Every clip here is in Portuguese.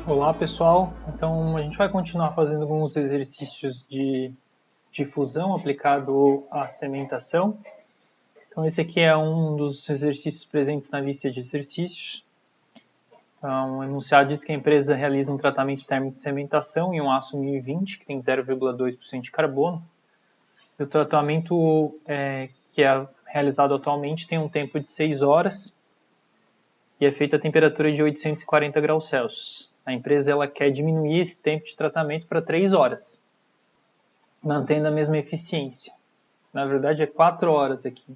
Olá pessoal, então a gente vai continuar fazendo alguns exercícios de fusão aplicado à cementação. Então esse aqui é um dos exercícios presentes na lista de exercícios. Então, o enunciado diz que a empresa realiza um tratamento térmico de cementação em um aço 1020, que tem 0,2% de carbono. E o tratamento que é realizado atualmente tem um tempo de 6 horas e é feito a temperatura de 840 graus Celsius. A empresa ela quer diminuir esse tempo de tratamento para 3 horas, mantendo a mesma eficiência. Na verdade é 4 horas aqui,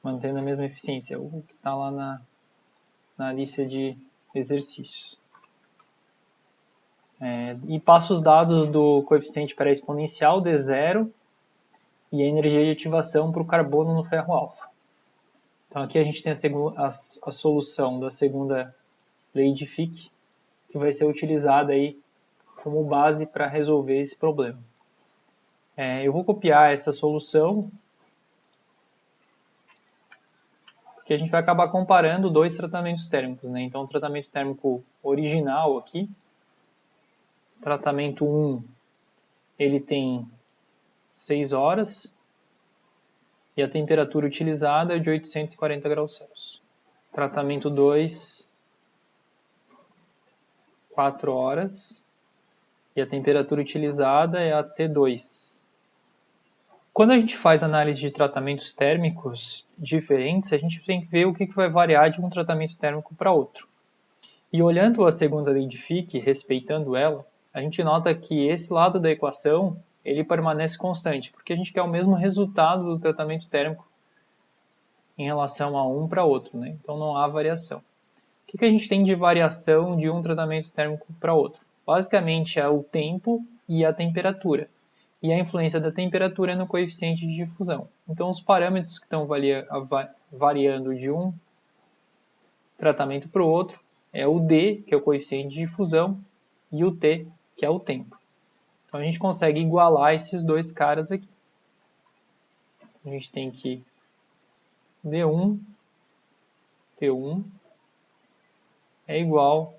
mantendo a mesma eficiência, o que está lá na lista de exercícios. E passa os dados do coeficiente pré-exponencial D0 e a energia de ativação para o carbono no ferro alfa. Então aqui a gente tem a solução da segunda lei de Fick, que vai ser utilizada aí como base para resolver esse problema. Eu vou copiar essa solução, porque a gente vai acabar comparando dois tratamentos térmicos, né? Então o tratamento térmico original aqui, tratamento 1, ele tem 6 horas e a temperatura utilizada é de 840 graus Celsius. Tratamento 2, 4 horas e a temperatura utilizada é a T2. Quando a gente faz análise de tratamentos térmicos diferentes, a gente tem que ver o que vai variar de um tratamento térmico para outro. E olhando a segunda lei de Fick, respeitando ela, a gente nota que esse lado da equação ele permanece constante, porque a gente quer o mesmo resultado do tratamento térmico em relação a um para outro, né? Então não há variação. O que a gente tem de variação de um tratamento térmico para outro? Basicamente é o tempo e a temperatura. E a influência da temperatura no coeficiente de difusão. Então os parâmetros que estão variando de um tratamento para o outro é o D, que é o coeficiente de difusão, e o T, que é o tempo. Então a gente consegue igualar esses dois caras aqui. A gente tem que D1, T1 é igual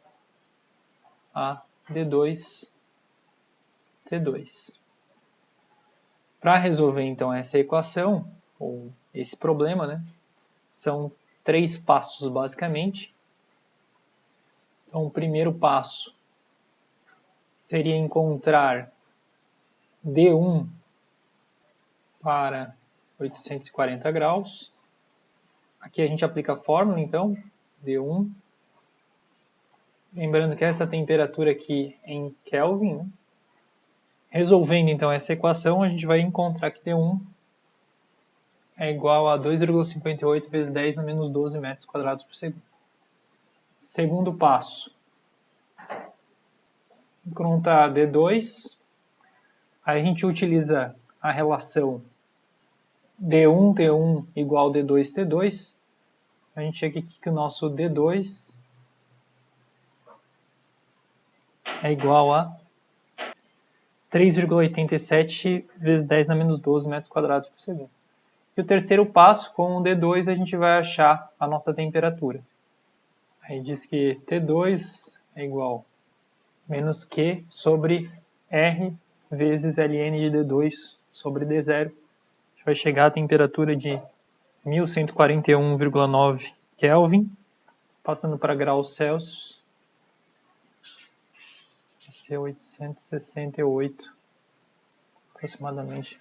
a D2, T2. Para resolver então essa equação, ou esse problema, né, são 3 passos basicamente. Então o primeiro passo seria encontrar D1 para 840 graus. Aqui a gente aplica a fórmula, então, D1. Lembrando que essa temperatura aqui é em Kelvin, né? Resolvendo, então, essa equação, a gente vai encontrar que D1 é igual a 2,58 vezes 10 na menos 12 metros quadrados por segundo. Segundo passo. Encontrar D2. Aí a gente utiliza a relação D1, T1 igual D2, T2. A gente chega aqui que o nosso D2 é igual a 3,87 vezes 10 na menos 12 metros quadrados por segundo. E o terceiro passo, com o D2, a gente vai achar a nossa temperatura. Aí diz que T2 é igual a menos Q sobre R vezes Ln de D2 sobre D0. A gente vai chegar à temperatura de 1141,9 Kelvin, passando para graus Celsius. Vai ser 868 aproximadamente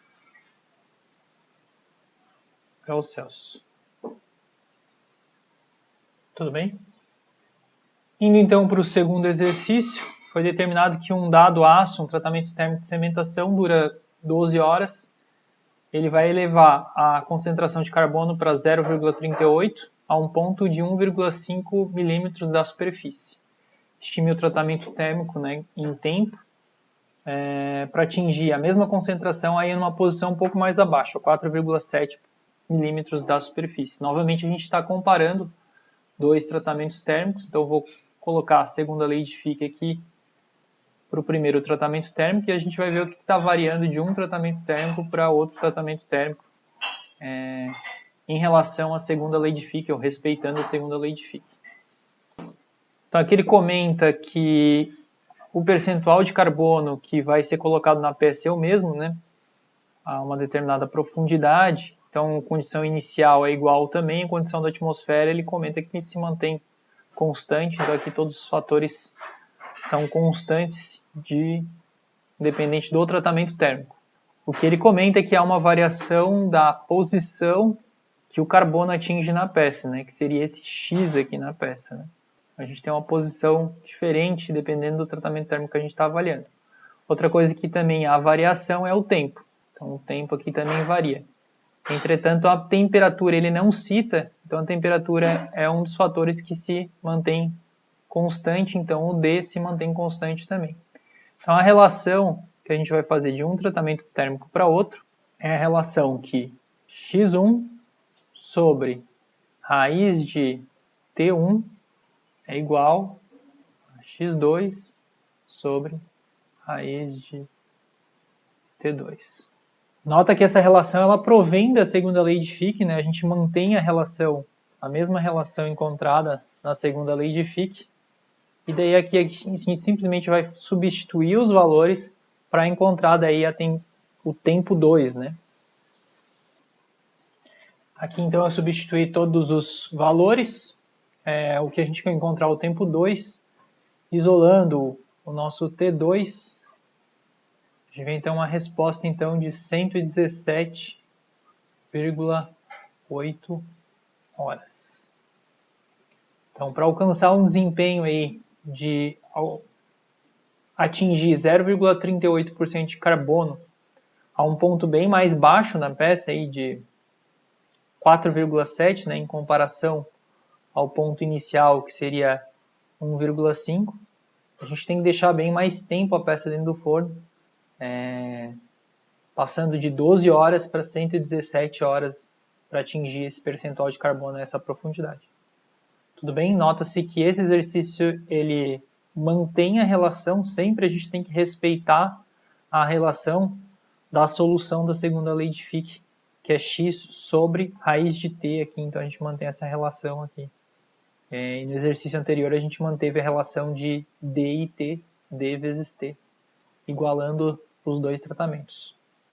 graus Celsius. Tudo bem? Indo então para o segundo exercício, foi determinado que um dado aço, um tratamento térmico de cementação, dura 12 horas. Ele vai elevar a concentração de carbono para 0,38 a um ponto de 1,5 milímetros da superfície. Estime o tratamento térmico, né, em tempo, para atingir a mesma concentração aí numa posição um pouco mais abaixo, 4,7 milímetros da superfície. Novamente a gente está comparando dois tratamentos térmicos, então eu vou colocar a segunda lei de Fick aqui para o primeiro tratamento térmico e a gente vai ver o que está variando de um tratamento térmico para outro tratamento térmico em relação à segunda lei de Fick, ou respeitando a segunda lei de Fick. Então aqui ele comenta que o percentual de carbono que vai ser colocado na peça é o mesmo, né? A uma determinada profundidade. Então, condição inicial é igual também, a condição da atmosfera ele comenta que se mantém constante, então aqui todos os fatores são constantes independente do tratamento térmico. O que ele comenta é que há uma variação da posição que o carbono atinge na peça, né? Que seria esse X aqui na peça, né? A gente tem uma posição diferente dependendo do tratamento térmico que a gente está avaliando. Outra coisa que também há variação é o tempo. Então o tempo aqui também varia. Entretanto, a temperatura ele não cita, então a temperatura é um dos fatores que se mantém constante, então o D se mantém constante também. Então a relação que a gente vai fazer de um tratamento térmico para outro é a relação que X1 sobre raiz de T1 é igual a X2 sobre raiz de T2. Nota que essa relação ela provém da segunda lei de Fick, né? A gente mantém a mesma relação encontrada na segunda lei de Fick, e daí aqui a gente simplesmente vai substituir os valores para encontrar daí o tempo 2, né? Aqui então eu substituí todos os valores, o que a gente vai encontrar o tempo 2, isolando o nosso T2, a gente vai ter uma resposta então de 117,8 horas. Então, para alcançar um desempenho aí de atingir 0,38% de carbono a um ponto bem mais baixo na peça aí de 4,7, né, em comparação ao ponto inicial que seria 1,5, a gente tem que deixar bem mais tempo a peça dentro do forno, passando de 12 horas para 117 horas para atingir esse percentual de carbono a essa profundidade. Tudo bem? Nota-se que esse exercício ele mantém a relação, sempre a gente tem que respeitar a relação da solução da segunda lei de Fick, que é x sobre raiz de t aqui, então a gente mantém essa relação aqui. E no exercício anterior a gente manteve a relação de d e t, d vezes t, igualando os dois tratamentos.